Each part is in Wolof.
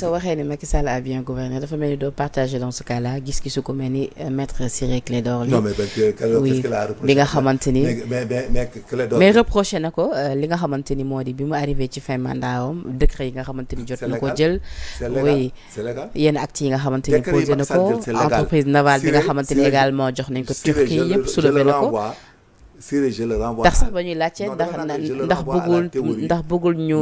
soo waxee ni Macky Sall a bien gouverné dafa mel ni doo partagé dans ce cas là gis-gisu ko mel ni maître Ciré Clédor Ly. non mais qu'est-ce qu'il a reproché li nga xamante ni mais reproché na ko li nga xamante ni moo di bi mu arrivé ci fin mandat am décret yi nga xamante ni jot na ko jël. oui yenn actes yi nga xamante ni posé na ko entreprise navale bi nga xamante ni également jox nañ ko Turquie yëpp soulevé na ko. Ciré je le renvoie. ndax sax ba ñuy laajte ndax bëggul ñu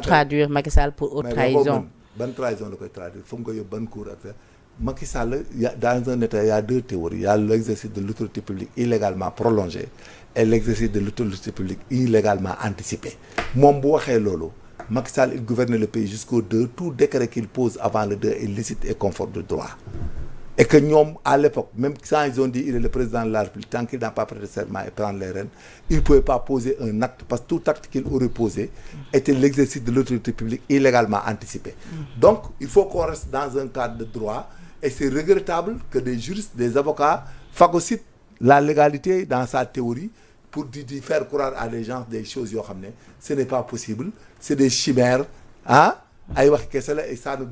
traduire Macky Sall pour haute trahison. ban trahison la koy traduire fu mu ko yóbbu ban cour ak Macky Sall dans un état il y a deux théories il y a l'exercice de l'autorité publique illégalement prolongé et l'exercice de l'autorité publique illégalement anticipé moom bu waxee loolu Macky Sall il gouverne le pays jusqu'au 2 tout décret qu'il pose avant le 2 est licite et conforme de droit et que ñoom à l'époque même quand ils ont dit il est le président de la République tant qu'il n'a pas prêté serment et prendre les rênes il ne pouvait pas poser un acte parce que tout acte qu'il aurait posé était l'exercice de l'autorité publique illégalement anticipé donc il faut qu'on reste dans un cadre de droit et c'est regrettable que des juristes des avocats phagocytent la légalité dans sa théorie pour di faire croire à des gens des choses yoo xam ne ce n'est pas possible c'est des chimères ay wax kese la et ça nous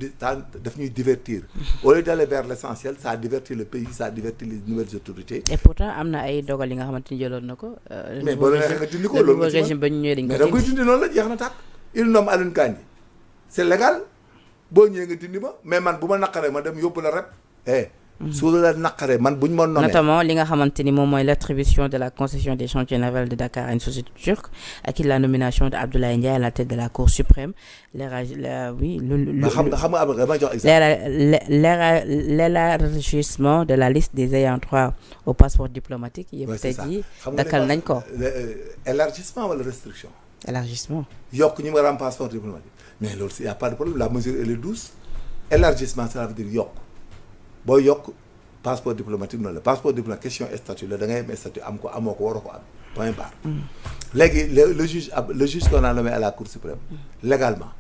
daf ñuy divertir au lieu d'aller vers l'essentiel ça divertit le pays ça divertit les nouvelles autorités. et pourtant am na ay dogal yi nga xamante ni jëloon na ko. mais boo leen nga dindi ko loolu régime ba ñu ñëwee dañ ko mais da nga koy dindi noonu la jeex na tàkk il nomme Alioune Kandji c'est légal boo ñëwee nga dindi ma mais man bu ma naqaree ma dem yóbbu la rep su la naqaree man bu ñu ma nommé notamment li nga xamante ni moom mooy l'attribution de la concession des chantiers navals de Dakar à une société turque ak la nomination de Abdoulaye Ndiaye à la tête de la Cour suprême l'élargissement de la liste des ayants droit au passeport diplomatique yëpp tey jii dakkal nañ ko. élargissement wala restriction. élargissement. yokk ñu nga am passeport diplomatique mais loolu y a pas de problème la mesure elle est douce élargissement ça veut dire yokk. boo yokk passeport diplomatique noonu la passeport diplomatique question statut la da ngay am statut am ko amoo ko waroo ko am point barre léegi le juge qu'on a nommé à la Cour suprême légalement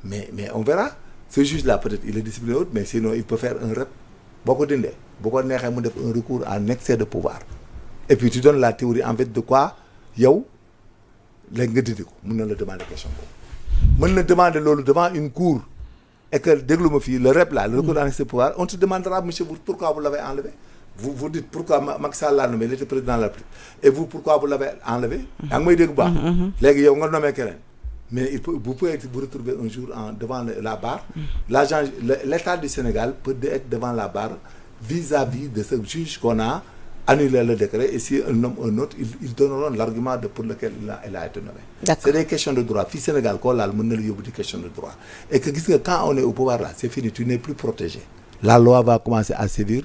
mais on verra ce juge là peut-être il est discipliné autre mais sinon il peut faire un rep boo ko dindee bu ko neexee mu def un recours en excès de pouvoir et puis tu donnes la théorie en fait de quoi yow léegi nga dindi ko mën na la demander question boobu mën na demander loolu devant une cour et que déglu ma fii le rep là le recours en excès de pouvoir on te demandera monsieur pourquoi vous l'avez enlevé vous dites pourquoi Macky Sall l'a nommé il était président de la République et vous pourquoi vous l'avez enlevé yaa ngi may dégg bu baax léegi yow nga nommé keneen mais vous pouvez vous retrouver un jour devant la barre l'État du Sénégal peut être devant la barre vis-à-vis de ce juge qu'on a annulé le décret et si un nomme un autre ils donneront l'argument pour lequel il a été nommé. C'est des questions de droit fii Sénégal koo laal mën na la yóbbu di question de droit et que gis nga quand on est au pouvoir là c'est fini tu n'es plus protégé. La loi va commencer à sévir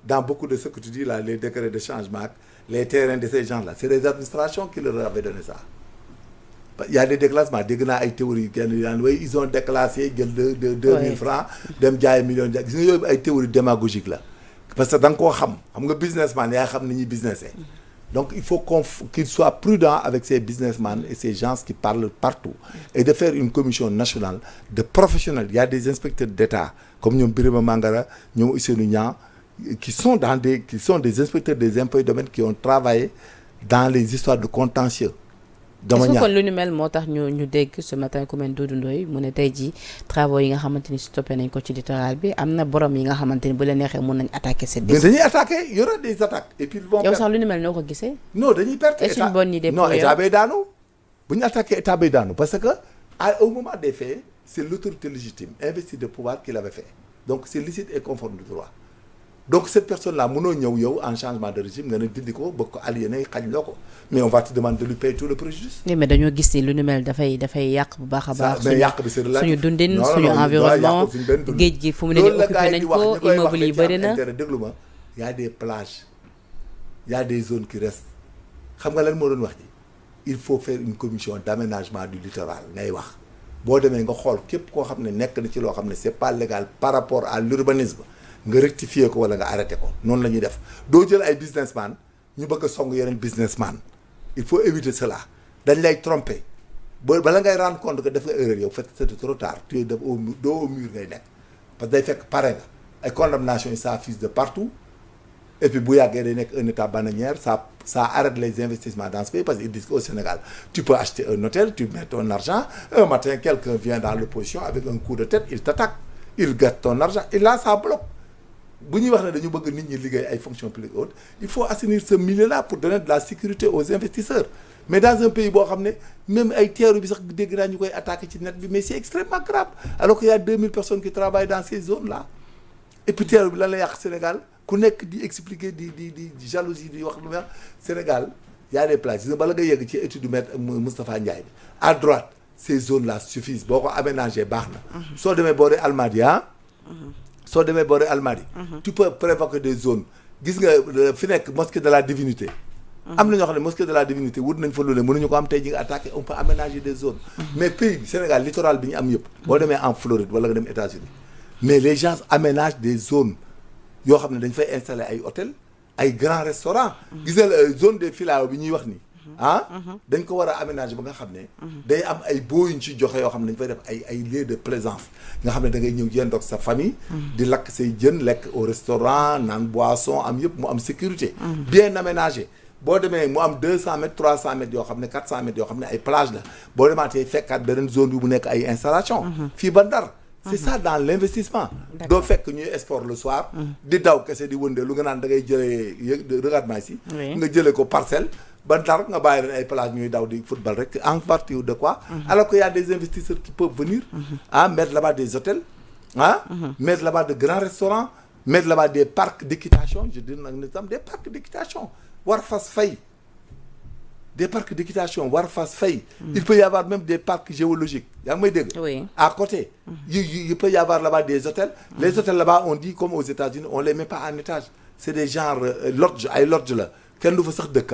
dans beaucoup de ce que tu dis là les décrets de changement les terrains de ces gens là c'est les administrations qui leur avaient donné ça. Il y a des déclassements dégg naa ay théories kenn daan way ils ont déclassé jël de 2000 francs dem jaay million gis nga yooyu ay théories démagogiques la. parce que da nga koo xam nga businessman yaa xam ni ñuy businessé donc il faut qu'il soit prudent avec ces businessmen et ces gens qui parlent partout et de faire une commission nationale de professionnels. Il y a des inspecteurs d'État comme ñoom Birima Mangara ñoom Ousseynou Niang qui sont des inspecteurs des impôts et domaines qui ont travaillé dans les histoires de contentieux. est-ce que kon lu ni mel moo tax ñu dégg ce matin ku mel Doudou Ndoye mu ne tey jii travaux yi nga xamante ni stoppé nañ ko ci littoral bi am na borom yi nga xamante ni bu la neexee mën nañ attaquer cette décision. mais dañuy attaquer y aura des attaques et puis ils vont yow sax lu ni mel noo ko gisee. non dañuy perte est-ce une bonne idée non état bay daanu bu ñu attaquer état bay daanu parce que au moment des faits c'est l'autorité légitime investie de pouvoir qui l'avait fait donc c'est licite et conforme du droit. Donc cette personne-là mënoo ñëw yow en changement de régime nga ne dindi ko bëgg ko aliéné xañ loo ko mais on va te demander de lui payer tout le préjudice. oui mais dañoo gis ni lu ni mel dafay yàq bu baax a baax. mais yàq bi c'est relatif suñu dundin suñu environnement géej gi fu mu ne nii occupé nañ ko immeuble yi bëri na déglu ma y a des plages y a des zones qui restent xam nga lan moo doon wax ji il faut faire une commission d'aménagement du littoral ngay wax boo demee nga xool képp koo xam ne nekk na ci loo xam ne c'est pas légal par rapport à l'urbanisme nga rectifier ko wala nga arrêté ko noonu la ñuy def doo jël ay businessman ñu bëgg a song yeneen businessman il faut éviter cela dañ lay tromper bala ngay rendre compte que def nga erreur yow fait c'est trop tard tu es doo au mur ngay nekk parce que day fekk pare nga ay condamnation yi ça fuse de partout et puis bu yàggee day nekk un état bananière ça arrête les investissements dans ce pays parce qu'ils disent qu'au Sénégal tu peux acheter un hôtel tu mets ton argent un matin quelqu'un vient dans l'opposition avec un coup de tête il t'attaque il gâte ton argent et là ça bloque. bu ñuy wax ne dañu bëgg nit ñi liggéey ay fonctions publiques hautes il faut assainir ce milieu-là pour donner de la sécurité aux investisseurs mais dans un pays boo xam ne même ay teeru bi sax dégg naa ñu koy attaquer ci net bi mais c'est extrêmement grave alors qu'il y a 2000 personnes qui travaillent dans ces zones-là et puis teeru bi lan la yàq Sénégal ku nekk di expliquer di jalousie di wax lu mel Sénégal y a des plages gis nga bala nga yegg ci étude du maître Moustapha Ndiaye bi à droite ces zones-là suffisent boo ko aménager baax na soo demee boori Almadies soo demee boori Almadies tu peux prévoir des zones gis nga fi nekk mosquée de la divinité am na ñoo xam ne mosquée de la divinité wut nañ fa lu ne mënuñu ko am tey ji nga attaqué on peut aménager des zones mais pays bi Sénégal littoral bi ñu am yëpp boo demee en Floride wala nga dem États-Unis mais les gens aménagent des zones yoo xam ne dañ fay installer ay hôtels ay grands restaurants gis nga zone des filao bi ñuy wax ni dañ ko war a aménager ba nga xam ne day am ay boo yuñ ci joxe yoo xam ne dañ fay def ay lieux de plaisance nga xam ne da ngay ñëw yendoog sa famille di lakk say jën lekk au restaurant naan boisson am yëpp mu am sécurité bien aménagé boo demee mu am 200 mètres 300 mètres yoo xam ne 400 mètres yoo xam ne ay plage la boo demaatee fekkaat beneen zone bi mu nekk ay installation fii ba Ndar c'est ça dans l'investissement doo fekk ñuy sport le soir di daw kese di wëndee lu nga naan da ngay jëlee regarde ma ici nga jëlee ko parcelle ba Ndar nga bàyyi leen ay plage ñuy daw di football rek en partie de quoi alors qu'il y a des investisseurs qui peuvent venir mettre là-bas des hôtels mettre là-bas de grands restaurants mettre là-bas des parcs d'équitation je dis nag ni tam des parcs d'équitation war fas fay des parcs d'équitation war fas fay il peut y avoir même des parcs géologiques yaa ngi may dégg à côté il peut y avoir là-bas des hôtels les hôtels là-bas on dit comme aux États-Unis on les met pas en étage c'est des genres lodge ay lodge la kenn du fa sax dëkk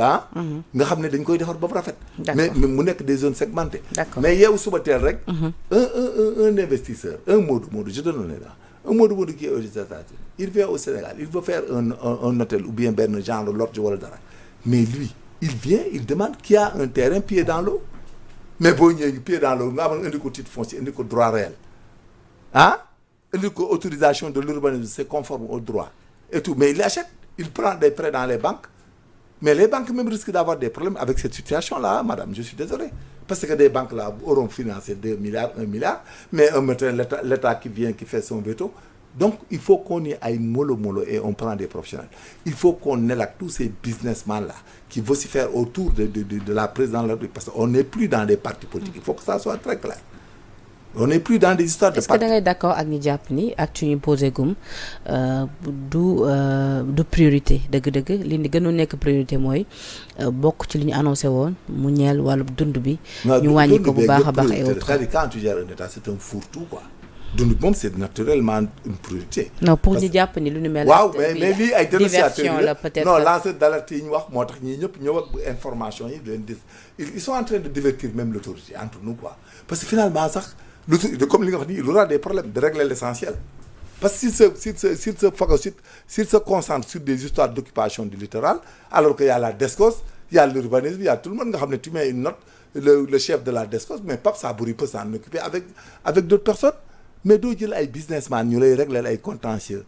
nga xam ne dañ koy defar ba mu rafet mais mu nekk des zones segmentées mais yow suba teel rek un investisseur un Modou je donne le là un Modou qui est aux États-Unis il vient au Sénégal il veut faire un hôtel ou bien benn genre lodge wala dara mais lui il vient il demande qu'il y a un terrain pied dans l'eau mais boo ñëwee pied dans l'eau nga am indi ko titre foncier indi ko droit réel indi ko autorisation de l'urbanisme c'est conforme au droit et tout mais il achète il prend des prêts dans les banques mais les banques même risquent d'avoir des problèmes avec cette situation-là madame je suis désolé parce que des banques là auront financé 2 milliards 1 milliard mais un matin l'État qui vient qui fait son veto donc il faut qu'on y aille mollo et on prend des professionnels il faut qu'on élève tous ces businessmen là qui vocifèrent autour de la présidence de la République parce qu'on n'est plus dans des partis politiques il faut que ça soit très clair on n'est plus dans des histoires de partis. Est-ce que da ngay d'accord ak ñi jàpp ni acte ñu posé gum du priorité dëgg-dëgg li ni gënoon nekk priorité mooy bokk ci li ñu annoncé woon mu ñeel wàllu dund bi ñu wàññi ko bu baax a baax et autres quand tu gères un État c'est un fourre-tout quoi dund moom c'est naturellement une priorité non pour ñu jàpp ni lu ñu mel waaw mais lii ay diversion la peut-être non lanceur d'alerte yi ñu wax moo tax ñii ñëpp ñëw ak information yi leen dis ils sont en train de divertir même l'autorité entre nous quoi parce que finalement sax comme li nga wax nii il aura des problèmes de régler l'essentiel parce que s'il se concentre sur des histoires d'occupation du littoral alors qu'il y a la DSCOS il y a l'urbanisme il y a tout le monde nga xam ne tu mets une note le chef de la DSCOS mais Pape Sabouri peut s'en occuper avec d'autres personnes mais doo jël ay businessman ñu lay régler ay contentieux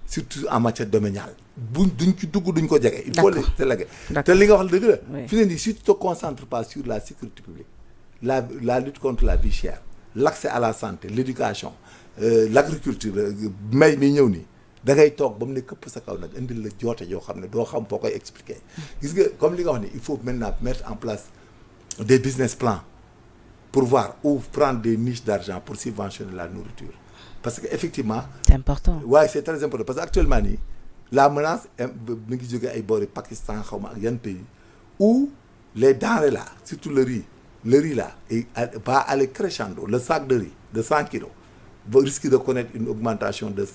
surtout en matière domaniale duñ ci dugg duñ ko jege il faut les déléguer te li nga wax dëgg la fi ne nii si tu te concentres pas sur la sécurité publique la lutte contre la vie chère l'accès à la santé l'éducation l'agriculture may mi ñëw nii da ngay toog ba mu ne këpp sa kaw nag indil la joote yoo xam ne doo xam foo koy expliquer gis nga comme li nga wax ni il faut maintenant mettre en place des business plans pour voir où prendre des niches d'argent pour subventionner la nourriture parce que effectivement c'est important c'est très important parce que actuellement nii la menace mi ngi jógee ay boori Pakistan xaw ma ak yan pays où les denrées là surtout le riz là va aller crescendo le sac de riz de 100 kilos va risquer de connaître une augmentation de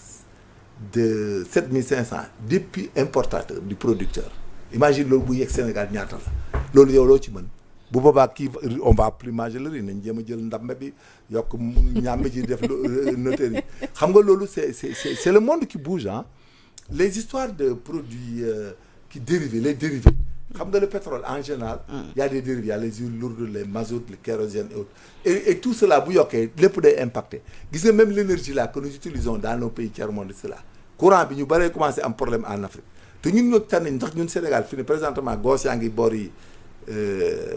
7500 depuis importateur du producteur imagine loolu bu yegg Sénégal ñaata la loolu yow loo ci mën bu boobaa kii on va plus manger le riz nañ jéem a jël ndambe bi yokk ñàmb ji def notaire yi xam nga loolu c'est le monde qui bouge les histoires de produits qui dérivés les dérivés xam nga le pétrole en général il y a des dérivés il y a les huiles lourdes les mazout le kérosène et autres et tout cela bu yokkee lépp day impacté gis nga même l'énergie là que nous utilisons dans nos pays tiers-monde cela courant bi ñu bëree commencé am problème en Afrique te ñun ñoo tànn ndax ñun Sénégal fi ne présentement goos yaa ngi boor yi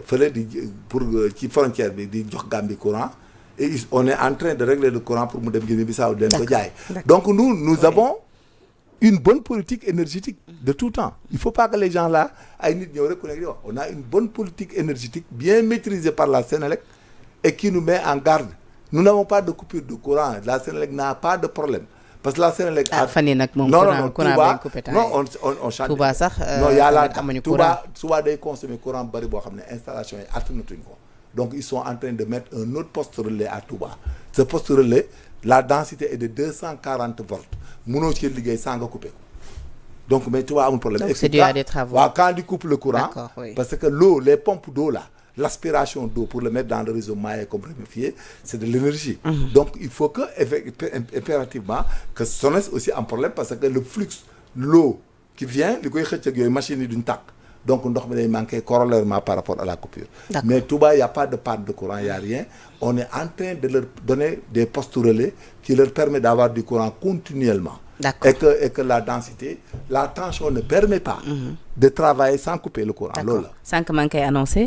fële di pour ci frontière bi di jox Gambie courant et on est en train de régler le courant pour mu dem Guinée-Bissau leen ko jaay. Donc nous avons une bonne politique énergétique de tout temps. Il faut pas que les gens là ay nit ñëw rek ku nekk di wax on a une bonne politique énergétique bien maîtrisée par la Sénélec et qui nous met en garde. Nous n'avons pas de coupure de courant. La Sénélec n'a pas de problème. Parce que la Sénélec fan yii nag moom Touba non on change. Touba sax non yàlla Touba day consommer courant bari boo xam ne installation yi attanatuñ ko. Donc ils sont en train de mettre un autre poste relais à Touba. Ce poste relais la densité est de 240 volts. Mënoo ci liggéey sans nga couper ko. Donc mais Touba amul problème. Donc c'est dû à des travaux. waaw quand il coupe le courant. Oui. Parce que l'eau, les pompes d'eau là, l'aspiration d'eau pour le mettre dans le réseau maillé comme ramifié, c'est de l'énergie. Donc il faut que impérativement que SONES aussi un problème parce que le flux, l'eau qui vient, li koy xëcc ak yooyu machines yi duñ tàkk. Donc ndox mi day manquer corollairement par rapport à la coupure. Mais Touba, il n'y a pas de panne de courant, il n'y a rien. On est en train de leur donner des postes relais qui leur permettent d'avoir du courant continuellement. Et que la densité, la tension ne permet pas de travailler sans couper le courant. D'accord. Sans que manquer annoncé.